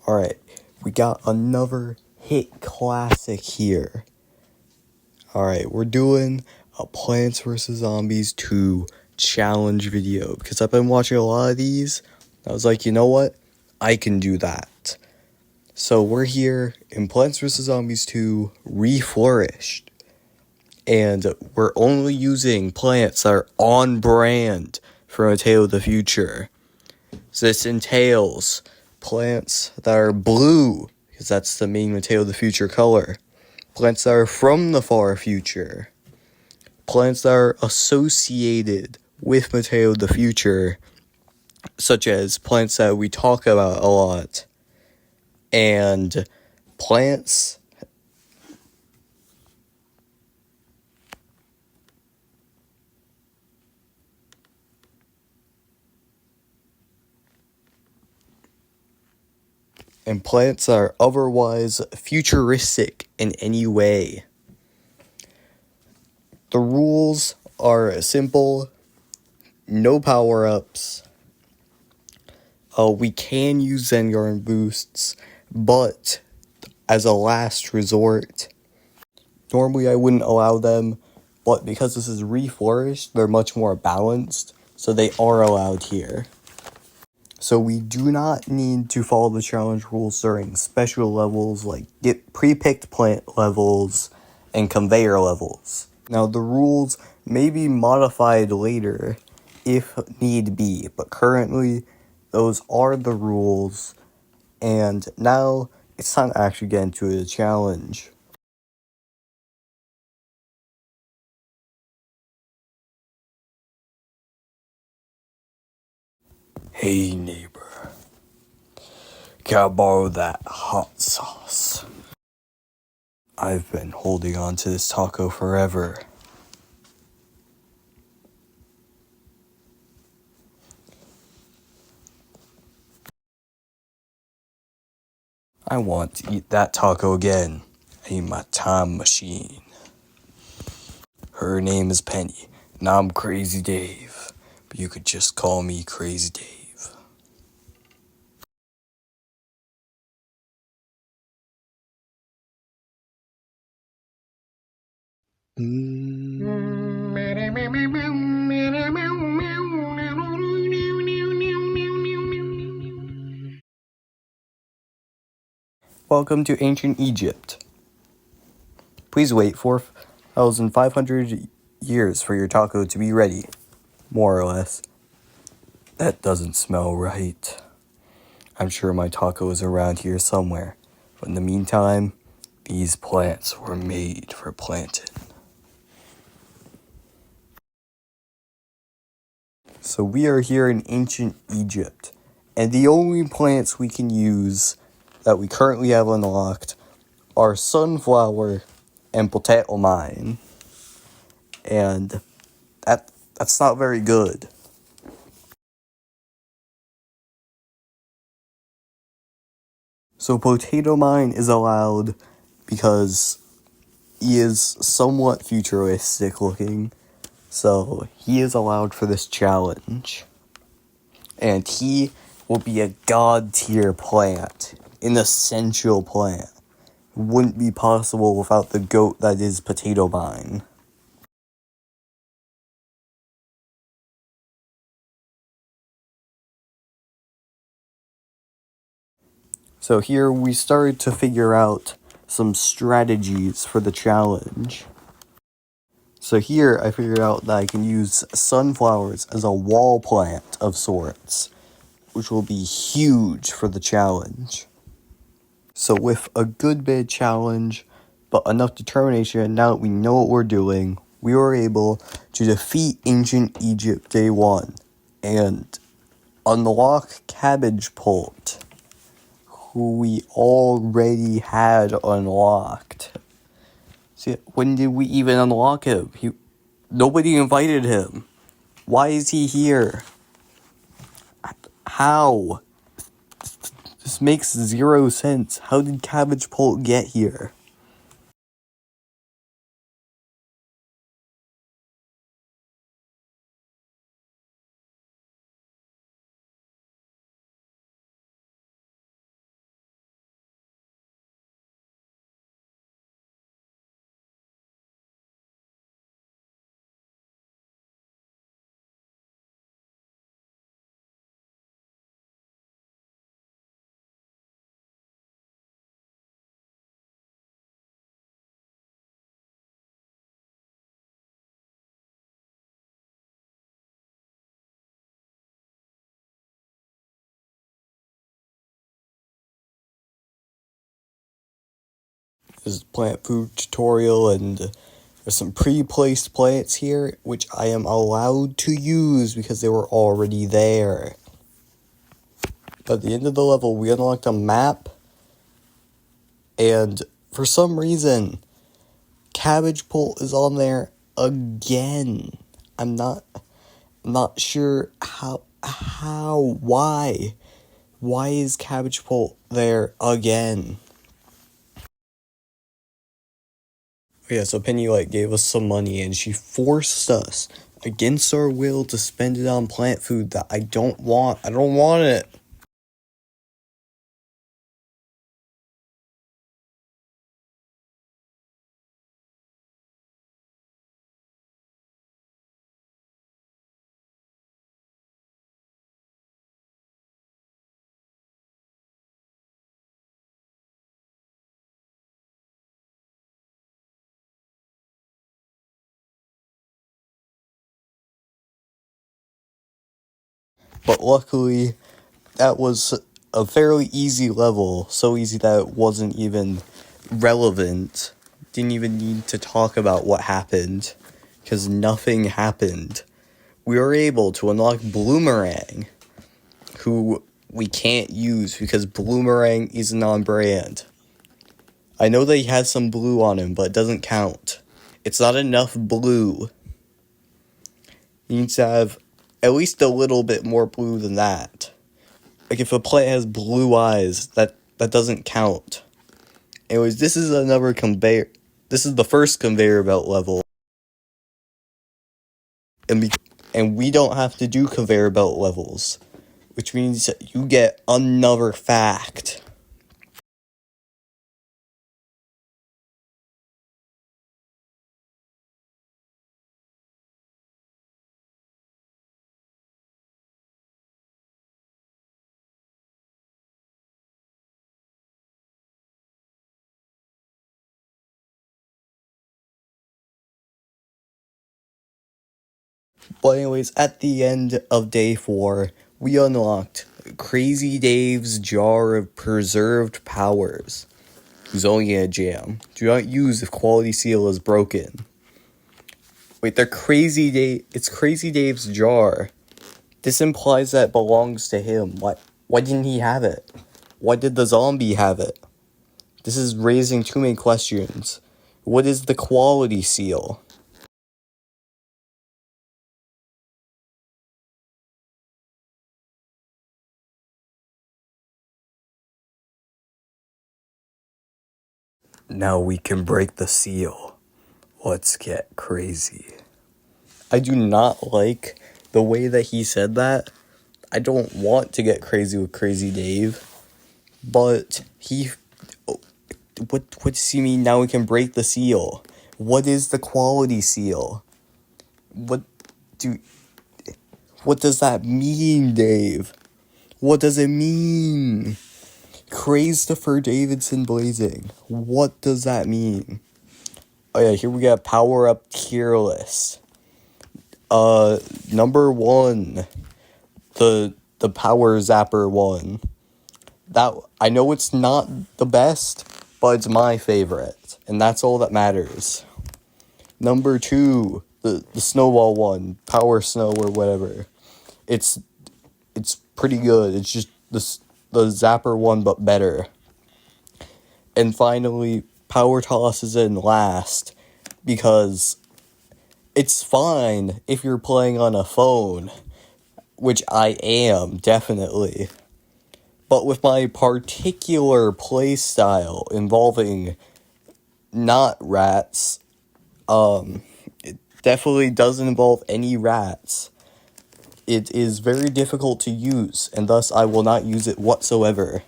Alright, we got another hit classic here. Alright, we're doing a Plants vs. Zombies 2 challenge video because I've been watching a lot of these. I was like, you know what? I can do that. So we're here in Plants vs. Zombies 2 Reflourished. And we're only using plants that are on brand for MatteoTheFuture. So this entails plants that are blue, because that's the main MatteoTheFuture color. Plants that are from the far future. Plants that are associated with MatteoTheFuture, such as plants that we talk about a lot. And plants that are otherwise futuristic in any way. The rules are simple. No power-ups. We can use Zengarn boosts, but as a last resort. Normally I wouldn't allow them, but because this is Reflourished, they're much more balanced, so they are allowed here. So we do not need to follow the challenge rules during special levels like get pre-picked plant levels and conveyor levels. Now the rules may be modified later if need be, but currently those are the rules, and now it's time to actually get into the challenge. Hey neighbor, can I borrow that hot sauce? I've been holding on to this taco forever. I want to eat that taco again. I need my time machine. Her name is Penny, and I'm Crazy Dave, but you could just call me Crazy Dave. Welcome to ancient Egypt. Please wait 4,500 years for your taco to be ready, more or less. That doesn't smell right. I'm sure my taco is around here somewhere, but in the meantime, these plants were made for planting. So we are here in ancient Egypt, and the only plants we can use that we currently have unlocked are sunflower and potato mine. And that's not very good. So potato mine is allowed because he is somewhat futuristic looking. So he is allowed for this challenge. And he will be a god tier plant, an essential plant. Wouldn't be possible without the goat that is potato mine. So here we started to figure out some strategies for the challenge. So here I figured out that I can use sunflowers as a wall plant of sorts, which will be huge for the challenge. So with a good bit of challenge, but enough determination, now that we know what we're doing, we were able to defeat ancient Egypt day 1 and unlock Kernel-Pult, who we already had unlocked. See, when did we even unlock him? Nobody invited him. Why is he here? How? This makes zero sense. How did Kernel-Pult get here? This is plant food tutorial, and there's some pre-placed plants here, which I am allowed to use because they were already there. At the end of the level, we unlocked a map, and for some reason, Kernel-Pult is on there again. I'm not sure why. Why is Kernel-Pult there again? Yeah, so Penny gave us some money, and she forced us against our will to spend it on plant food that I don't want. I don't want it. But luckily, that was a fairly easy level. So easy that it wasn't even relevant. Didn't even need to talk about what happened, because nothing happened. We were able to unlock Bloomerang, who we can't use because Bloomerang isn't on brand. I know that he has some blue on him, but it doesn't count. It's not enough blue. He needs to have at least a little bit more blue than that. Like, if a plant has blue eyes, that doesn't count. Anyways, this is another conveyor. This is the first conveyor belt level. And we don't have to do conveyor belt levels, which means that you get another fact. But anyways, at the end of day 4, we unlocked Crazy Dave's jar of preserved powers. He's only a jam. Do not use if quality seal is broken. Wait, it's Crazy Dave's jar. This implies that it belongs to him. Why didn't he have it? Why did the zombie have it? This is raising too many questions. What is the quality seal? Now we can break the seal. Let's get crazy. I do not like the way that he said that. I don't want to get crazy with Crazy Dave. But what does he mean now we can break the seal? What is the quality seal? What does that mean, Dave? What does it mean? Christopher Davidson Blazing. What does that mean? Oh yeah, here we got Power Up tier list. Number 1, the Power Zapper one. That, I know it's not the best, but it's my favorite, and that's all that matters. Number 2, the Snowball one, Power Snow or whatever. It's pretty good. It's just the Zapper one, but better. And finally, Power Toss is in last, because it's fine if you're playing on a phone, which I am, definitely. But with my particular playstyle involving not rats, it definitely doesn't involve any rats. It is very difficult to use, and thus I will not use it whatsoever.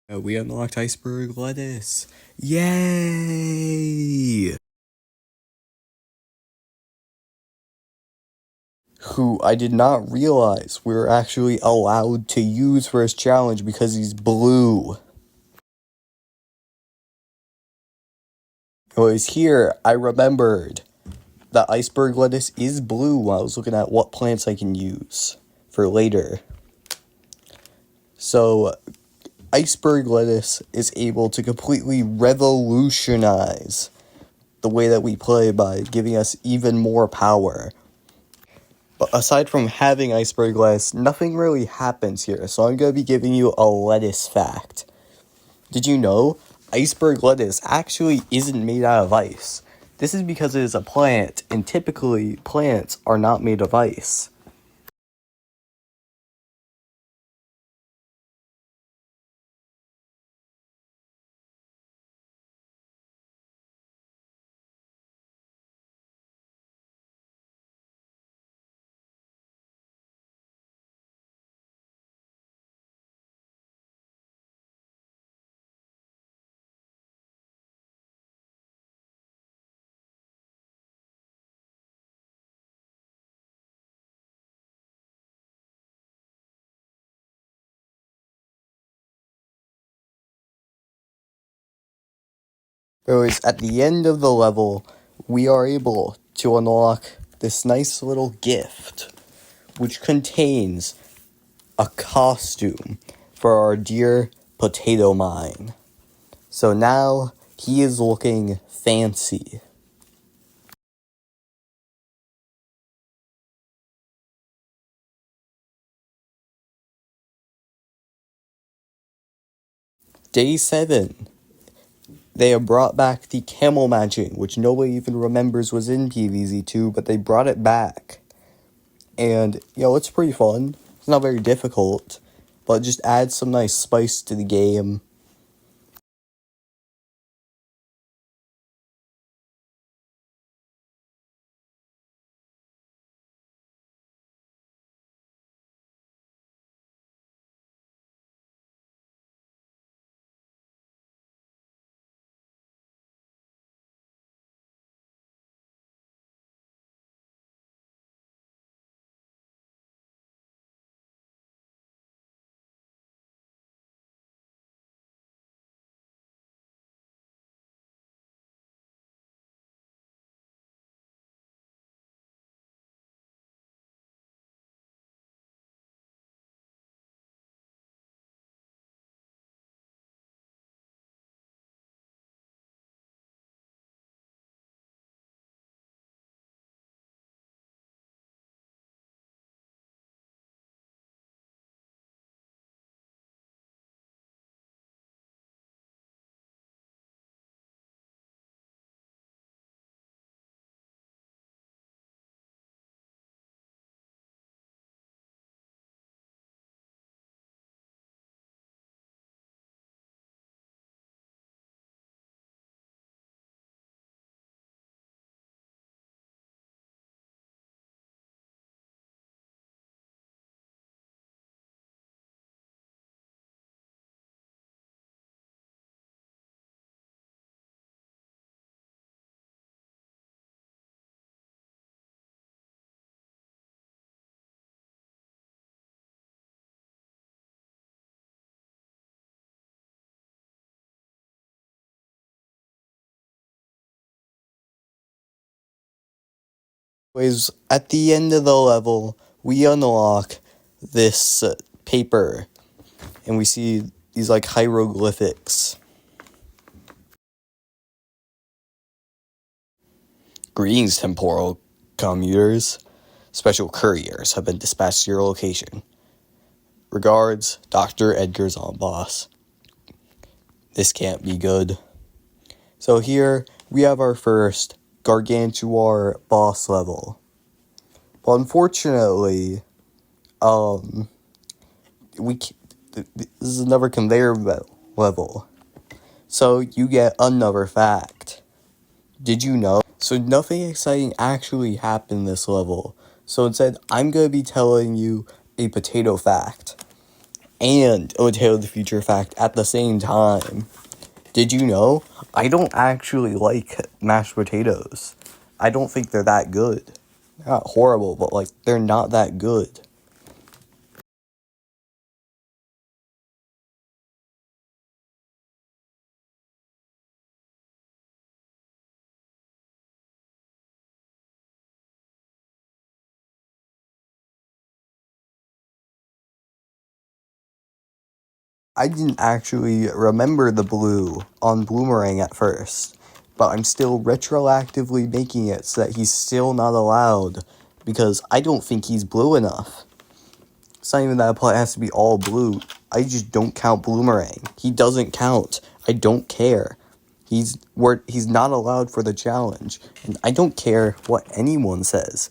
We unlocked Iceberg lettuce. Yay! Who I did not realize we were actually allowed to use for his challenge because he's blue. It was here I remembered that iceberg lettuce is blue when I was looking at what plants I can use for later. So, iceberg lettuce is able to completely revolutionize the way that we play by giving us even more power. But aside from having iceberg lettuce, nothing really happens here, so I'm going to be giving you a lettuce fact. Did you know iceberg lettuce actually isn't made out of ice? This is because it is a plant, and typically plants are not made of ice. Whereas at the end of the level, we are able to unlock this nice little gift, which contains a costume for our dear potato mine. So now he is looking fancy. Day 7. They have brought back the camel matching, which nobody even remembers was in PvZ 2, but they brought it back. And, it's pretty fun. It's not very difficult, but it just adds some nice spice to the game. Anyways, at the end of the level, we unlock this paper, and we see these hieroglyphics. Greetings, temporal commuters. Special couriers have been dispatched to your location. Regards, Dr. Edgar Zomboss. This can't be good. So here, we have our first Gargantuar boss level. But unfortunately, this is another conveyor belt level. So you get another fact. Did you know? So nothing exciting actually happened this level. So instead, I'm going to be telling you a potato fact. And a MatteoTheFuture fact at the same time. Did you know? I don't actually like mashed potatoes. I don't think they're that good. They're not horrible, but they're not that good. I didn't actually remember the blue on Bloomerang at first, but I'm still retroactively making it so that he's still not allowed, because I don't think he's blue enough. It's not even that a plant has to be all blue. I just don't count Bloomerang. He doesn't count. I don't care. He's not allowed for the challenge, and I don't care what anyone says.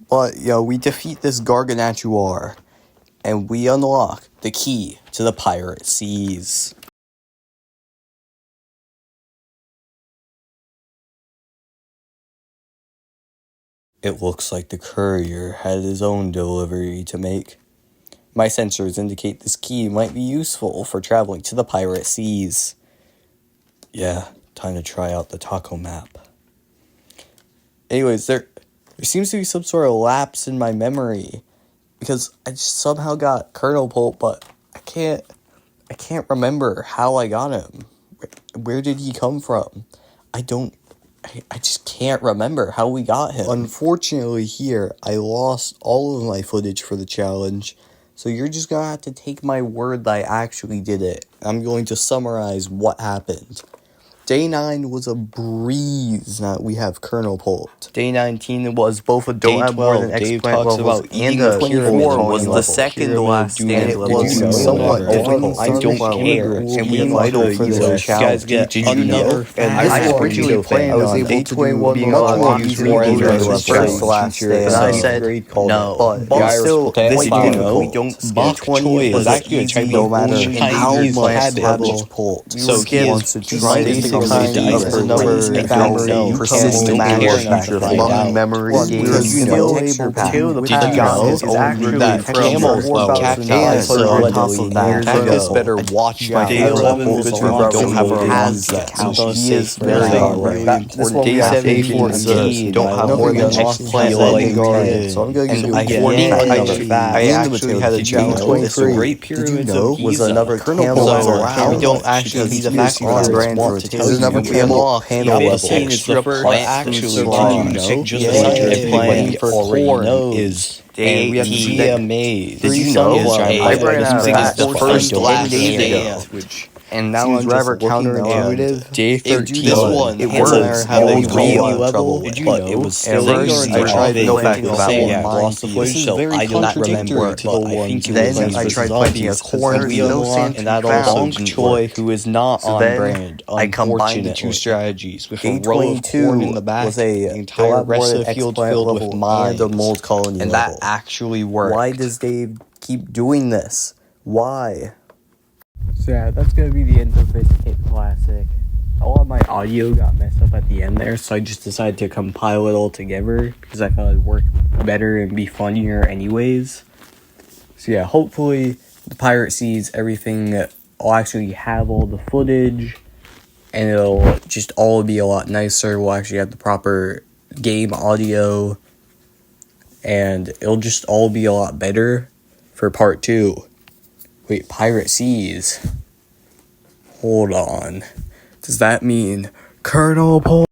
But, we defeat this Gargantuar, and we unlock the key to the pirate seas. It looks like the courier had his own delivery to make. My sensors indicate this key might be useful for traveling to the pirate seas. Yeah, time to try out the taco map. Anyways, there seems to be some sort of lapse in my memory, because I just somehow got Kernel-Pult, but I can't remember how I got him. Where did he come from? I just can't remember how we got him. Unfortunately here, I lost all of my footage for the challenge, so you're just gonna have to take my word that I actually did it. I'm going to summarize what happened. Day 9 was a breeze that we have Kernel-Pult. Day 19 was both a don't have more than X plant levels and a 24 was the second to last stand level. It was somewhat difficult. I don't care. And we vital for this challenge. Did you know? I originally planned on day 21 being allowed to use more than the first to last stand. And I said no. But still, this difficult. We don't day 20 was easy no matter how much level Pult. So he wants to try to kind the of Iceberg another race and memory persistent mash care back long memory Well, game. because You skill know, label did with you that know is actually that camel cacti and so on top of that, cactus better I watch out. Day 11 Because was we wrong. don't have our Has ones yet, so so he is very very not really right. important. Day Day 17 don't have more than eggplant garden. so I'm going to And do I actually had a challenge with this Great Did you pyramids know of was Giza. another Kernel-Pult so around we don't actually need a fact on brand want for to a tell you. another We unlock panel the level. extra plant Actually, food did you slot. know? Just Yeah, the scientific everybody for already corn knows. is And we have Gia Maze. Did you know? I ran out of using facts the first 10 last days dance, ago. which and now Seems I'm just rather looking counterintuitive. Day 13. This one It has works. a having Old a lot real of trouble Did with. you But know? it was At still first, I tried no planting fact a that corn. one mine This is so very I don't contradictory remember to the ones who then was I versus tried planting a zombies. corn We no unlock, sand and that found also Bonk didn't Choi, work. who is not So on then brand. I combined the two Unfortunately, strategies with Day a row of 22 corn in the back, was a the entire rest of the field explant filled level with mines, and a mold colony and level. that actually worked. Why does Dave keep doing this? Why? So yeah, that's gonna be the end of this hit classic. All of my audio got messed up at the end there, so I just decided to compile it all together because I thought it'd work better and be funnier anyways. So yeah, hopefully the pirate sees everything. I'll actually have all the footage, and it'll just all be a lot nicer. We'll actually have the proper game audio, and it'll just all be a lot better for part 2. Wait, pirate seas. Hold on. Does that mean Kernel-Pult?